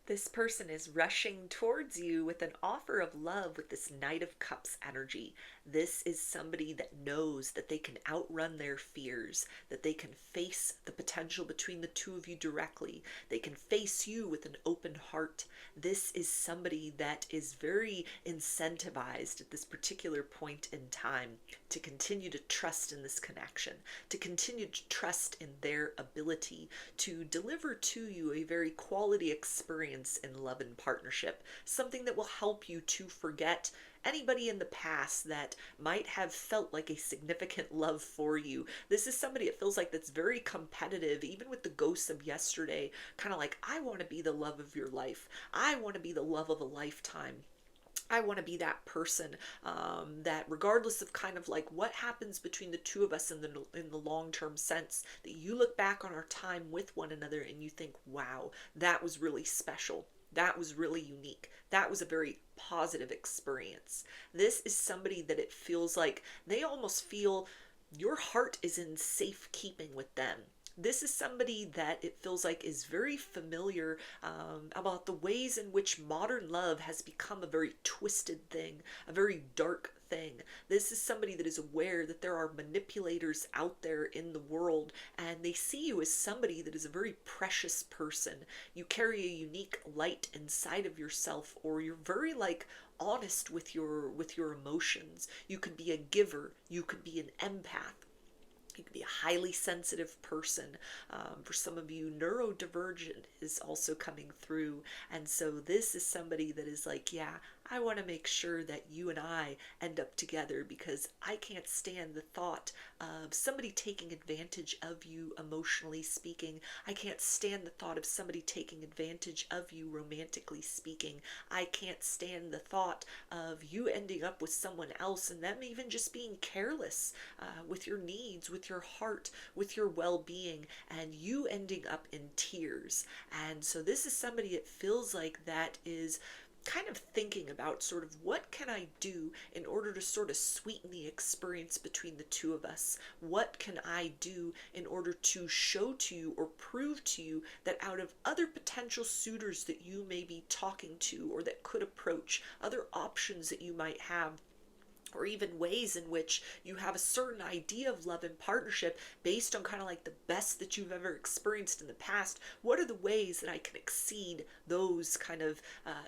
This person is rushing towards you with an offer of love with this Knight of Cups energy. This is somebody that knows that they can outrun their fears, that they can face the potential between the two of you directly. They can face you with an open heart. This is somebody that is very incentivized at this particular point in time to continue to trust in this connection, to continue to trust in their ability to deliver to you a very quality experience in love and partnership, something that will help you to forget anybody in the past that might have felt like a significant love for you. This is somebody it feels like that's very competitive, even with the ghosts of yesterday, kind of like, I want to be the love of your life. I want to be the love of a lifetime. I want to be that person that, regardless of kind of like what happens between the two of us in the long term sense, that you look back on our time with one another and you think, wow, that was really special. That was really unique. That was a very positive experience. This is somebody that it feels like they almost feel your heart is in safekeeping with them. This is somebody that it feels like is very familiar about the ways in which modern love has become a very twisted thing, a very dark thing. This is somebody that is aware that there are manipulators out there in the world, and they see you as somebody that is a very precious person. You carry a unique light inside of yourself, or you're very like honest with your emotions. You could be a giver, you could be an empath, you can be a highly sensitive person. For some of you, neurodivergent is also coming through. And so this is somebody that is like, yeah, I want to make sure that you and I end up together because I can't stand the thought of somebody taking advantage of you emotionally speaking. I can't stand the thought of somebody taking advantage of you romantically speaking. I can't stand the thought of you ending up with someone else and them even just being careless with your needs, with your heart, with your well-being, and you ending up in tears. And so this is somebody it feels like that is kind of thinking about sort of what can I do in order to sort of sweeten the experience between the two of us? What can I do in order to show to you or prove to you that out of other potential suitors that you may be talking to or that could approach, other options that you might have, or even ways in which you have a certain idea of love and partnership based on kind of like the best that you've ever experienced in the past. What are the ways that I can exceed those kind of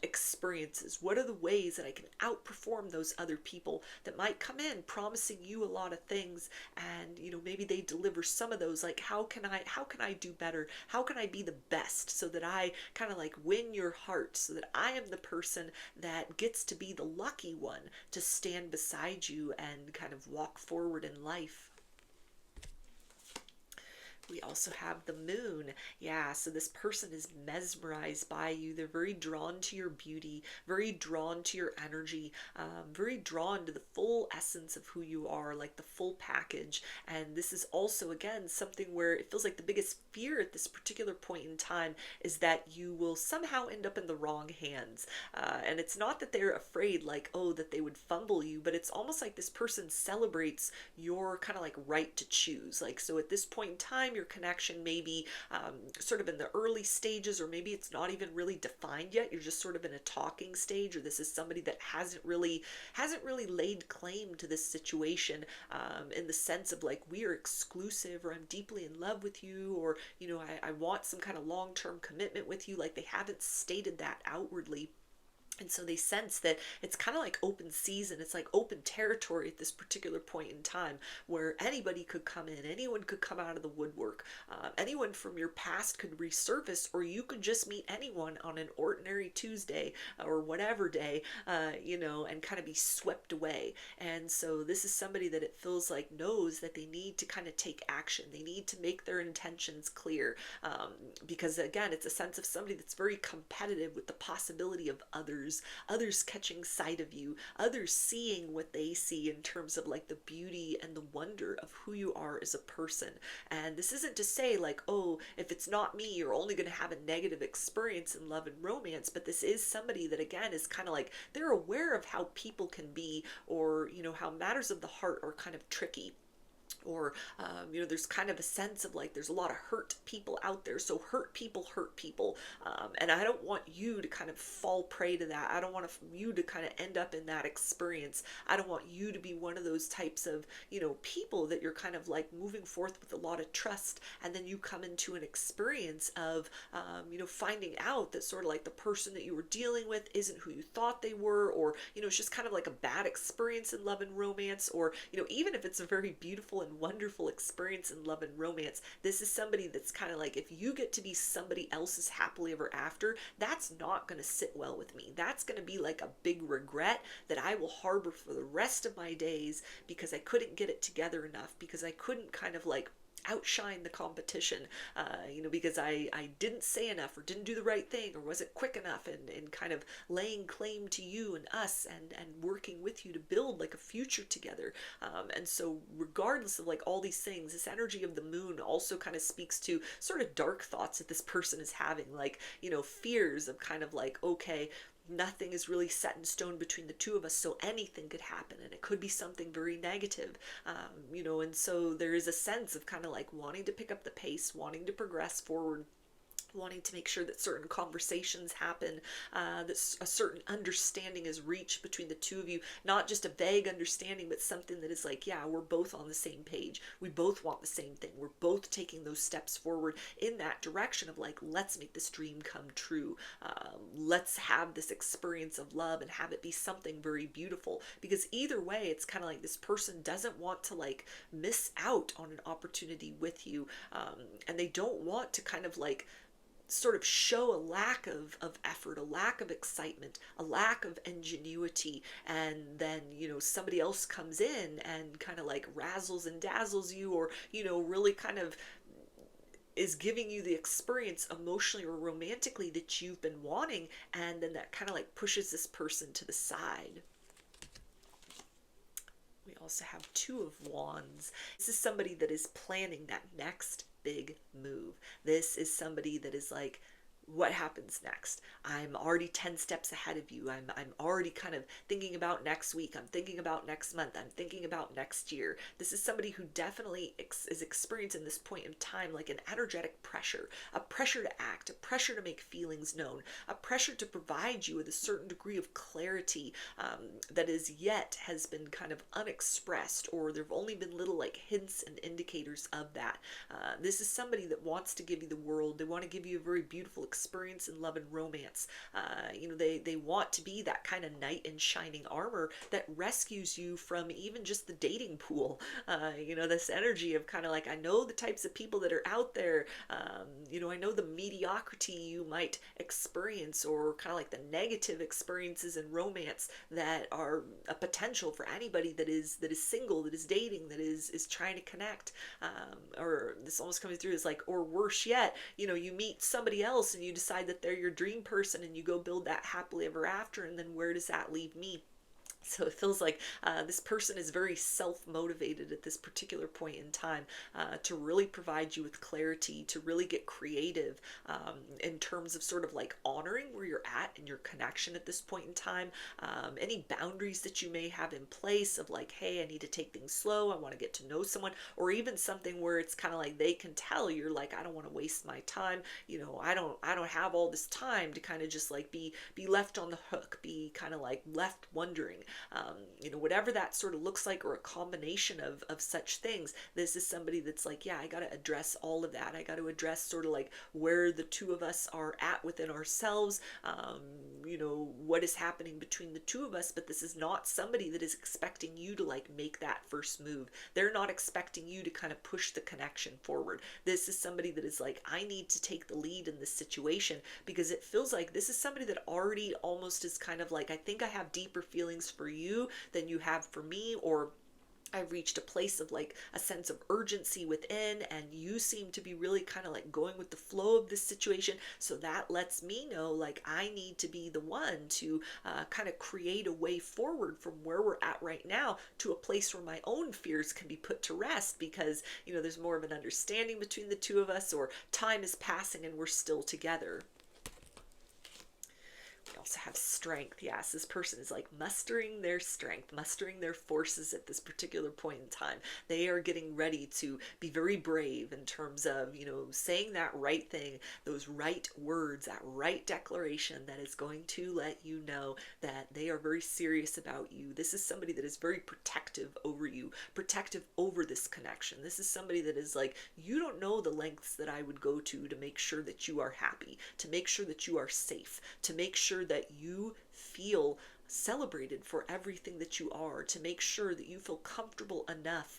experiences? What are the ways that I can outperform those other people that might come in promising you a lot of things, and maybe they deliver some of those? Like, how can I do better? How can I be the best so that I kind of like win your heart, so that I am the person that gets to be the lucky one to stand beside you and kind of walk forward in life. We also have the moon. Yeah, so this person is mesmerized by you. They're very drawn to your beauty, very drawn to your energy, very drawn to the full essence of who you are, like the full package. And this is also, again, something where it feels like the biggest fear at this particular point in time is that you will somehow end up in the wrong hands. And it's not that they're afraid, like, oh, that they would fumble you, but it's almost like this person celebrates your kind of like right to choose. Like, so at this point in time, your connection may be sort of in the early stages, or maybe it's not even really defined yet. You're just sort of in a talking stage, or this is somebody that hasn't really laid claim to this situation in the sense of like, we are exclusive, or I'm deeply in love with you, or I want some kind of long-term commitment with you. Like, they haven't stated that outwardly. And so they sense that it's kind of like open season. It's like open territory at this particular point in time where anybody could come in, anyone could come out of the woodwork, anyone from your past could resurface, or you could just meet anyone on an ordinary Tuesday or whatever day, and kind of be swept away. And so this is somebody that it feels like knows that they need to kind of take action. They need to make their intentions clear, because again, it's a sense of somebody that's very competitive with the possibility of others catching sight of you, others seeing what they see in terms of like the beauty and the wonder of who you are as a person. And this isn't to say like, oh, if it's not me, you're only going to have a negative experience in love and romance, but this is somebody that again is kind of like, they're aware of how people can be, or how matters of the heart are kind of tricky. Or there's kind of a sense of like there's a lot of hurt people out there, so hurt people hurt people, and I don't want you to kind of fall prey to that. I don't want you to kind of end up in that experience. I don't want you to be one of those types of people that you're kind of like moving forth with a lot of trust, and then you come into an experience of finding out that sort of like the person that you were dealing with isn't who you thought they were, or it's just kind of like a bad experience in love and romance, or even if it's a very beautiful and wonderful experience in love and romance, this is somebody that's kind of like, if you get to be somebody else's happily ever after, that's not going to sit well with me. That's going to be like a big regret that I will harbor for the rest of my days, because I couldn't get it together enough, because I couldn't kind of like outshine the competition, because I didn't say enough, or didn't do the right thing, or wasn't quick enough, and kind of laying claim to you and us, and working with you to build like a future together. And so regardless of like all these things, this energy of the moon also kind of speaks to sort of dark thoughts that this person is having, like fears of kind of like, okay, nothing is really set in stone between the two of us, so anything could happen, and it could be something very negative. And so there is a sense of kind of like wanting to pick up the pace, wanting to progress forward, wanting to make sure that certain conversations happen, that a certain understanding is reached between the two of you, not just a vague understanding, but something that is like, yeah, we're both on the same page, we both want the same thing, we're both taking those steps forward in that direction of like, let's make this dream come true, let's have this experience of love and have it be something very beautiful. Because either way, it's kind of like this person doesn't want to like miss out on an opportunity with you, and they don't want to kind of like sort of show a lack of effort, a lack of excitement, a lack of ingenuity, and then somebody else comes in and kind of like razzles and dazzles you, or really kind of is giving you the experience emotionally or romantically that you've been wanting, and then that kind of like pushes this person to the side. We also have Two of Wands. This is somebody that is planning that next big move. This is somebody that is like, what happens next? I'm already 10 steps ahead of you. I'm already kind of thinking about next week. I'm thinking about next month. I'm thinking about next year. This is somebody who definitely is experiencing this point in time like an energetic pressure, a pressure to act, a pressure to make feelings known, a pressure to provide you with a certain degree of clarity, that is yet has been kind of unexpressed, or there have only been little like hints and indicators of that. This is somebody that wants to give you the world. They want to give you a very beautiful experience in love and romance. They want to be that kind of knight in shining armor that rescues you from even just the dating pool. This energy of kind of like, I know the types of people that are out there. I know the mediocrity you might experience, or kind of like the negative experiences in romance that are a potential for anybody that is single, that is dating, that is trying to connect. Or this almost coming through is like, or worse yet, you meet somebody else and you decide that they're your dream person, and you go build that happily ever after, and then where does that leave me? So it feels like this person is very self-motivated at this particular point in time, to really provide you with clarity, to really get creative, in terms of sort of like honoring where you're at in your connection at this point in time. Any boundaries that you may have in place of like, hey, I need to take things slow, I want to get to know someone, or even something where it's kind of like they can tell you're like, I don't want to waste my time. I don't have all this time to kind of just like be left on the hook, be kind of like left wondering. Whatever that sort of looks like, or a combination of such things. This is somebody that's like, yeah, I got to address all of that. I got to address sort of like where the two of us are at within ourselves, what is happening between the two of us. But this is not somebody that is expecting you to like make that first move. They're not expecting you to kind of push the connection forward. This is somebody that is like, I need to take the lead in this situation, because it feels like this is somebody that already almost is kind of like, I think I have deeper feelings for you than you have for me, or I've reached a place of like a sense of urgency within, and you seem to be really kind of like going with the flow of this situation. So that lets me know like I need to be the one to kind of create a way forward from where we're at right now to a place where my own fears can be put to rest, because there's more of an understanding between the two of us, or time is passing and we're still together. also have strength. Yes, this person is like mustering their strength, mustering their forces at this particular point in time. They are getting ready to be very brave in terms of, saying that right thing, those right words, that right declaration that is going to let you know that they are very serious about you. This is somebody that is very protective over you, protective over this connection. This is somebody that is like, you don't know the lengths that I would go to make sure that you are happy, to make sure that you are safe, to make sure that you feel celebrated for everything that you are, to make sure that you feel comfortable enough,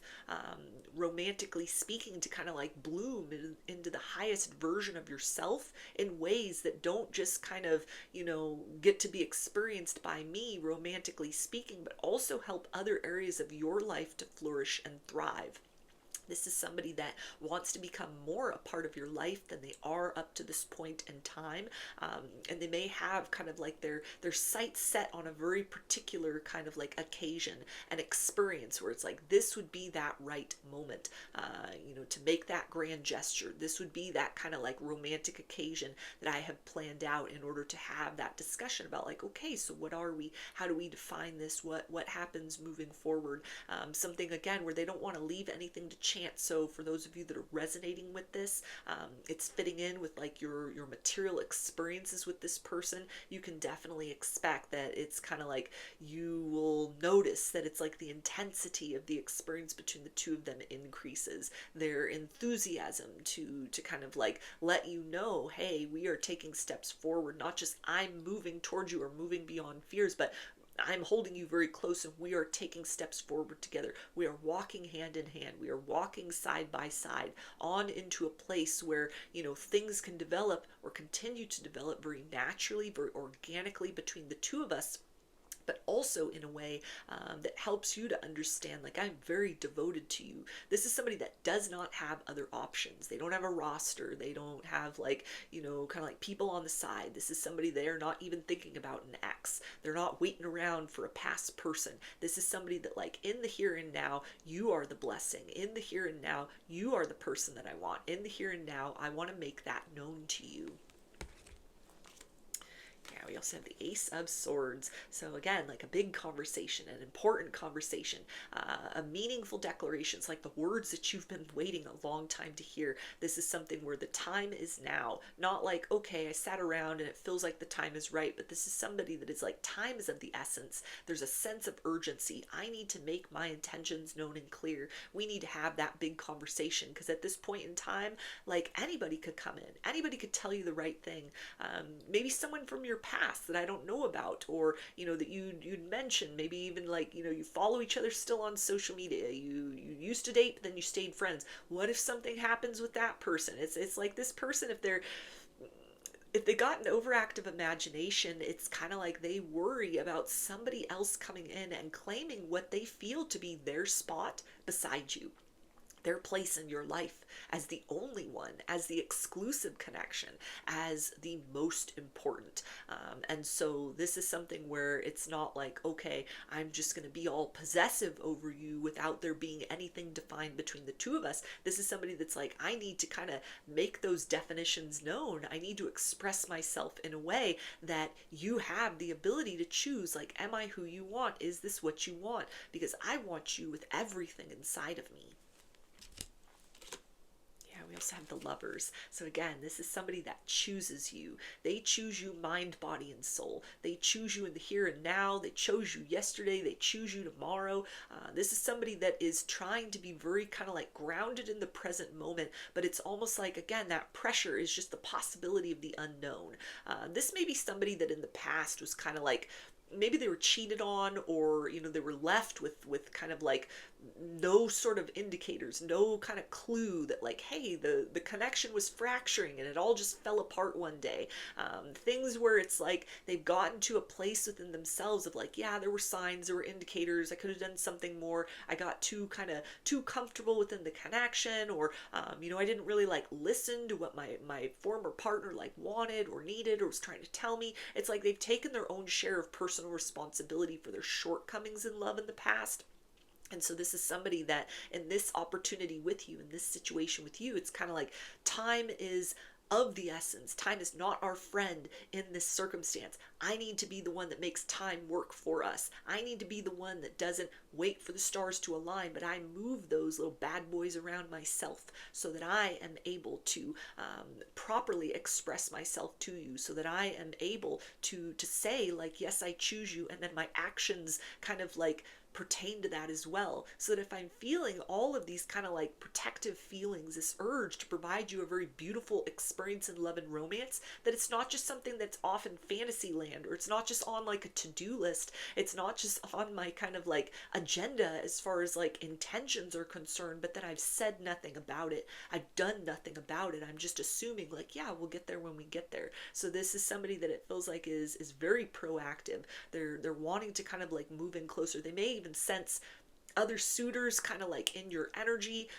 romantically speaking, to kind of like bloom into the highest version of yourself in ways that don't just kind of, get to be experienced by me, romantically speaking, but also help other areas of your life to flourish and thrive. This is somebody that wants to become more a part of your life than they are up to this point in time. And they may have kind of like their sights set on a very particular kind of like occasion and experience where it's like, this would be that right moment, to make that grand gesture. This would be that kind of like romantic occasion that I have planned out in order to have that discussion about like, okay, so what are we? How do we define this? What happens moving forward? Something again where they don't want to leave anything to chance. So for those of you that are resonating with this, it's fitting in with like your material experiences with this person. You can definitely expect that it's kind of like you will notice that it's like the intensity of the experience between the two of them increases. Their enthusiasm to kind of like let you know, hey, we are taking steps forward. Not just I'm moving towards you or moving beyond fears, but I'm holding you very close and we are taking steps forward together. We are walking hand in hand. We are walking side by side on into a place where, things can develop or continue to develop very naturally, very organically between the two of us, but also in a way that helps you to understand, like, I'm very devoted to you. This is somebody that does not have other options. They don't have a roster. They don't have like, kind of like people on the side. This is somebody they're not even thinking about an ex. They're not waiting around for a past person. This is somebody that like in the here and now, you are the blessing. In the here and now, you are the person that I want. In the here and now, I want to make that known to you. Yeah, we also have the Ace of Swords. So again, like a big conversation, an important conversation, a meaningful declaration. It's like the words that you've been waiting a long time to hear. This is something where the time is now. Not like, okay, I sat around and it feels like the time is right, but this is somebody that is like, time is of the essence. There's a sense of urgency. I need to make my intentions known and clear. We need to have that big conversation because at this point in time, like anybody could come in. Anybody could tell you the right thing. Maybe someone from your past that I don't know about, or that you'd mentioned, maybe even like you follow each other still on social media, you used to date but then you stayed friends. What if something happens with that person? It's like this person, if they got an overactive imagination, it's kind of like they worry about somebody else coming in and claiming what they feel to be their spot beside you, their place in your life as the only one, as the exclusive connection, as the most important. And so this is something where it's not like, okay, I'm just going to be all possessive over you without there being anything defined between the two of us. This is somebody that's like, I need to kind of make those definitions known. I need to express myself in a way that you have the ability to choose, like, am I who you want? Is this what you want? Because I want you with everything inside of me. We also have the Lovers. So again, this is somebody that chooses you. They choose you mind, body, and soul. They choose you in the here and now. They chose you yesterday. They choose you tomorrow. This is somebody that is trying to be very kind of like grounded in the present moment, but it's almost like, again, that pressure is just the possibility of the unknown. This may be somebody that in the past was kind of like, maybe they were cheated on, or they were left with kind of like no sort of indicators, no kind of clue that like, hey, the connection was fracturing and it all just fell apart one day. Things where it's like they've gotten to a place within themselves of like, yeah, there were signs, there were indicators, I could have done something more, I got too comfortable within the connection, or I didn't really like listen to what my former partner like wanted or needed or was trying to tell me. It's like they've taken their own share of personal responsibility for their shortcomings in love in the past. And so this is somebody that in this opportunity with you, in this situation with you, it's kind of like time is of the essence. Time is not our friend in this circumstance. I need to be the one that makes time work for us. I need to be the one that doesn't wait for the stars to align, but I move those little bad boys around myself so that I am able to properly express myself to you, so that I am able to say like, yes, I choose you, and then my actions kind of like pertain to that as well. So that if I'm feeling all of these kind of like protective feelings, this urge to provide you a very beautiful experience in love and romance, that it's not just something that's off in fantasy land, or it's not just on like a to-do list, it's not just on my kind of like agenda as far as like intentions are concerned, but that I've said nothing about it, I've done nothing about it, I'm just assuming like, yeah, we'll get there when we get there. So this is somebody that it feels like is very proactive. They're wanting to kind of like move in closer. They may even sense other suitors kind of like in your energy.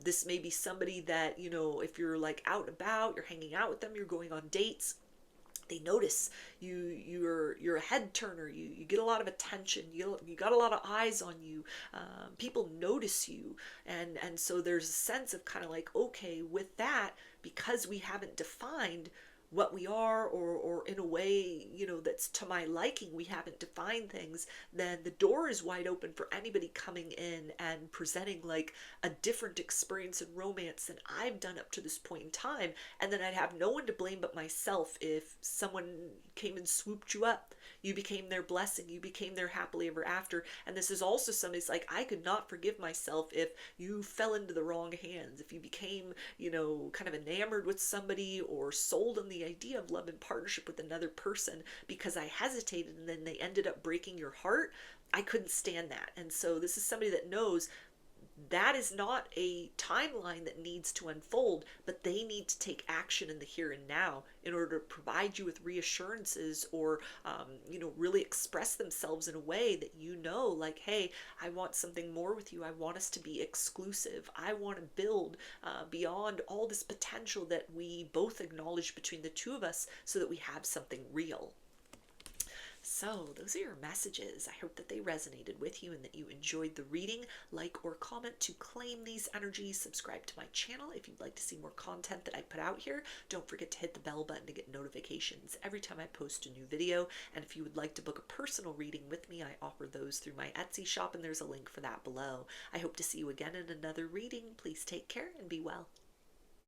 This may be somebody that, you know, if you're like out and about, you're hanging out with them, you're going on dates, they notice you're a head turner, you get a lot of attention, you got a lot of eyes on you, people notice you, and so there's a sense of kind of like, okay, with that, because we haven't defined what we are, or in a way, you know, that's to my liking, we haven't defined things, then the door is wide open for anybody coming in and presenting like a different experience in romance than I've done up to this point in time. And then I'd have no one to blame but myself if someone came and swooped you up, you became their blessing, you became their happily ever after. And this is also somebody's like, I could not forgive myself if you fell into the wrong hands, if you became, you know, kind of enamored with somebody or sold on the idea of love and partnership with another person because I hesitated and then they ended up breaking your heart. I couldn't stand that. And so this is somebody that knows that is not a timeline that needs to unfold, but they need to take action in the here and now in order to provide you with reassurances, or you know, really express themselves in a way that, you know, like, hey, I want something more with you, I want us to be exclusive, I want to build beyond all this potential that we both acknowledge between the two of us, so that we have something real. So, those are your messages. I hope that they resonated with you and that you enjoyed the reading. Like or comment to claim these energies. Subscribe to my channel if you'd like to see more content that I put out here. Don't forget to hit the bell button to get notifications every time I post a new video. And if you would like to book a personal reading with me, I offer those through my Etsy shop, and there's a link for that below. I hope to see you again in another reading. Please take care and be well.